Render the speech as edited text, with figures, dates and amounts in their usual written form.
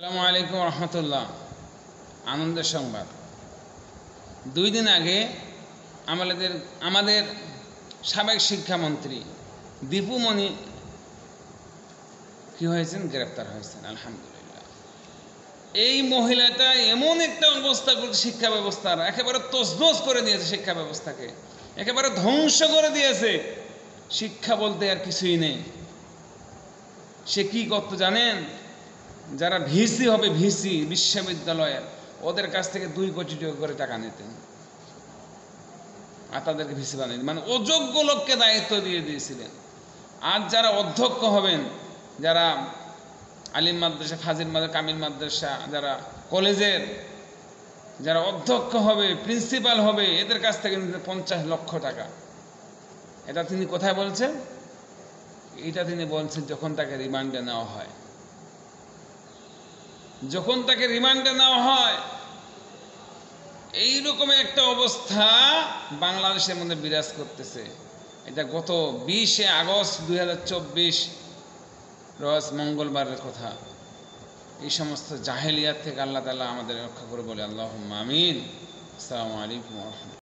আসসালামু আলাইকুম রহমতুল্লাহ। আনন্দের সংবাদ, 2 দিন আগে আমাদের সাবেক শিক্ষামন্ত্রী দীপু মনি কি হয়েছেন, গ্রেপ্তার হয়েছেন। আলহামদুলিল্লাহ। এই মহিলাটা এমন একটা অবস্থা করছে, শিক্ষা ব্যবস্থার একেবারে তছনছ করে দিয়েছে, শিক্ষা ব্যবস্থাকে একেবারে ধ্বংস করে দিয়েছে। শিক্ষা বলতে আর কিছুই নেই। সে কি করতো জানেন? যারা ভিসি হবে, ভিসি বিশ্ববিদ্যালয়ের, ওদের কাছ থেকে 2 কোটি টাকা করে টাকা নিতেন আর তাদেরকে ভিসি বানিয়ে, মানে অযোগ্য লোককে দায়িত্ব দিয়ে দিয়েছিলেন। আর যারা অধ্যক্ষ হবেন, যারা আলিম মাদ্রাসা, ফাজিল মাদ্রাসা, কামিল মাদ্রাসা, যারা কলেজের যারা অধ্যক্ষ হবে, প্রিন্সিপাল হবে, এদের কাছ থেকে নিতেন 50 লক্ষ টাকা। এটা তিনি কোথায় বলছেন? এটা তিনি বলছেন যখন তাকে রিমান্ডে নেওয়া হয়। যখন তাকে রিমান্ডে নেওয়া হয়, এইরকম একটা অবস্থা বাংলাদেশের মধ্যে বিরাজ করতেছে। এটা গত 20 আগস্ট 2024 রোজ মঙ্গলবারের কথা। এই সমস্ত জাহেলিয়াত থেকে আল্লাহ তাআলা আমাদের রক্ষা করে বলে আল্লাহুম্মা আমিন। আসসালামু আলাইকুম ওয়া রাহমাতুল্লাহ।